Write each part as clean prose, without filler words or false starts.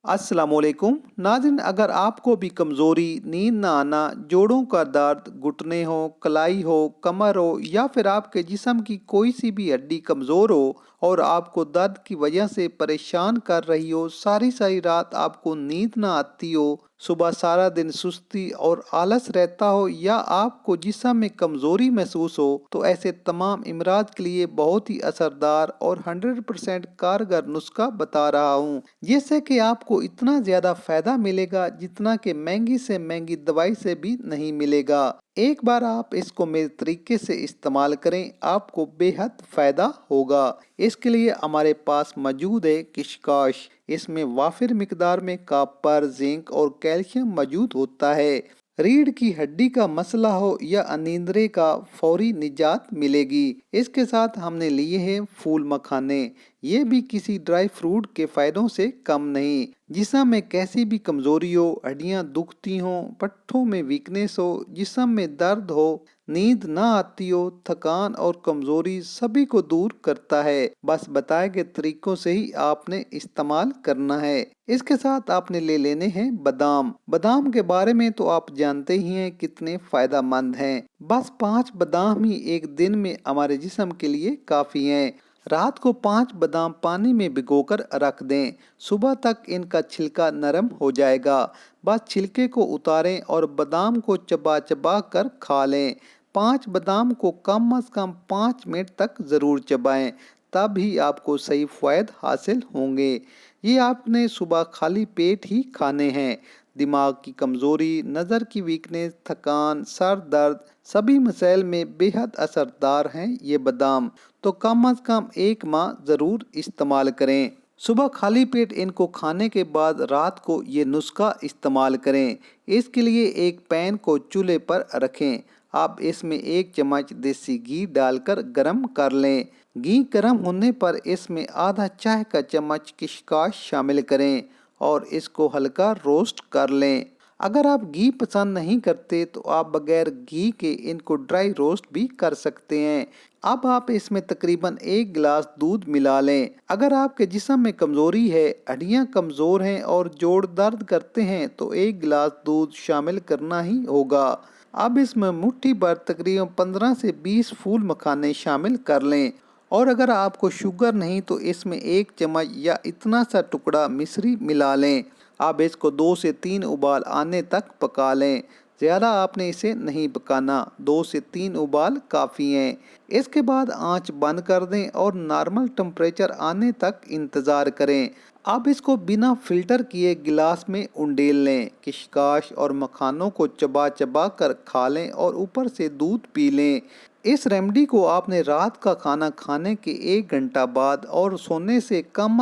अस्सलामुअलैकुम नाज़रीन, अगर आपको भी कमज़ोरी, नींद ना आना, जोड़ों का दर्द, घुटने हो, कलाई हो, कमर हो या फिर आपके जिस्म की कोई सी भी हड्डी कमज़ोर हो और आपको दर्द की वजह से परेशान कर रही हो, सारी सारी रात आपको नींद ना आती हो, सुबह सारा दिन सुस्ती और आलस रहता हो या आपको जिस्म में कमज़ोरी महसूस हो, तो ऐसे तमाम इमराज के लिए बहुत ही असरदार और 100% कारगर नुस्खा बता रहा हूँ, जिससे कि आपको इतना ज़्यादा फ़ायदा मिलेगा जितना कि महंगी से महंगी दवाई से भी नहीं मिलेगा। एक बार आप इसको मेरे तरीके से इस्तेमाल करें, आपको बेहद फ़ायदा होगा। इसके लिए हमारे पास मौजूद है किशकाश। इसमें वाफिर मिकदार में कॉपर, जिंक और कैल्शियम मौजूद होता है। रीढ़ की हड्डी का मसला हो या अनींदरे का फौरी निजात मिलेगी। इसके साथ हमने लिए हैं फूल मखाने। ये भी किसी ड्राई फ्रूट के फायदों से कम नहीं। जिस्म में कैसी भी कमजोरी हो, हड्डियां दुखती हो, पट्ठों में वीकनेस हो, जिस्म में दर्द हो, नींद ना आती हो, थकान और कमजोरी सभी को दूर करता है। बस बताए गए तरीकों से ही आपने इस्तेमाल करना है। इसके साथ आपने ले लेने हैं बादाम। बादाम के बारे में तो आप जानते ही हैं कितने फायदा मंद हैं। बस 5 बादाम ही एक दिन में हमारे जिस्म के लिए काफी हैं। रात को 5 बादाम पानी में भिगोकर रख दें। सुबह तक इनका छिलका नरम हो जाएगा। बस छिलके को उतारें और बादाम को चबा चबा कर खा लें। 5 बादाम को कम से कम 5 मिनट तक ज़रूर चबाएं, तब ही आपको सही फ़ायद हासिल होंगे। ये आपने सुबह खाली पेट ही खाने हैं। दिमाग की कमज़ोरी, नज़र की वीकनेस, थकान, सर दर्द, सभी मसाइल में बेहद असरदार हैं ये बादाम। तो कम से कम 1 माह ज़रूर इस्तेमाल करें। सुबह खाली पेट इनको खाने के बाद रात को ये नुस्खा इस्तेमाल करें। इसके लिए एक पैन को चूल्हे पर रखें। आप इसमें 1 चम्मच देसी घी डालकर गरम कर लें। घी गरम होने पर इसमें आधा चाय का चम्मच किशकाश शामिल करें और इसको हल्का रोस्ट कर लें। अगर आप घी पसंद नहीं करते तो आप बगैर घी के इनको ड्राई रोस्ट भी कर सकते हैं। अब आप इसमें तकरीबन 1 गिलास दूध मिला लें। अगर आपके जिस्म में कमज़ोरी है, हड्डियां कमज़ोर हैं और जोड़ दर्द करते हैं तो 1 गिलास दूध शामिल करना ही होगा। अब इसमें मुट्ठी भर तकरीबन 15 से 20 फूल मखाने शामिल कर लें और अगर आपको शुगर नहीं तो इसमें 1 चम्मच या इतना सा टुकड़ा मिश्री मिला लें। अब इसको 2 से 3 उबाल आने तक पका लें। ज़्यादा आपने इसे नहीं पकाना, 2 से 3 उबाल काफ़ी हैं। इसके बाद आंच बंद कर दें और नॉर्मल टेम्परेचर आने तक इंतज़ार करें। अब इसको बिना फिल्टर किए गिलास में उंडेल लें। किशकाश और मखानों को चबा चबा कर खा लें और ऊपर से दूध पी लें। इस रेमेडी को आपने रात का खाना खाने के 1 घंटा बाद और सोने से कम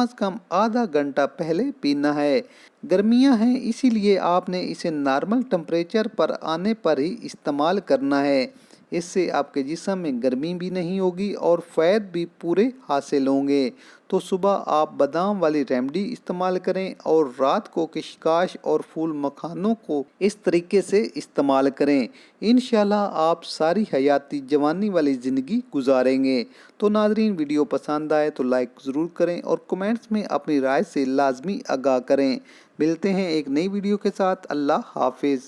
आधा घंटा पहले पीना है। गर्मियां हैं इसीलिए आपने इसे नॉर्मल टेम्परेचर पर आने पर ही इस्तेमाल करना है। इससे आपके जिस्म में गर्मी भी नहीं होगी और फ़ायदे भी पूरे हासिल होंगे। तो सुबह आप बादाम वाली रेमेडी इस्तेमाल करें और रात को किशकाश और फूल मखानों को इस तरीके से इस्तेमाल करें। इंशाल्लाह आप सारी हयाती जवानी वाली ज़िंदगी गुजारेंगे। तो नाज़रीन, वीडियो पसंद आए तो लाइक ज़रूर करें और कमेंट्स में अपनी राय से लाजमी आगाह करें। मिलते हैं एक नई वीडियो के साथ। अल्लाह हाफिज़।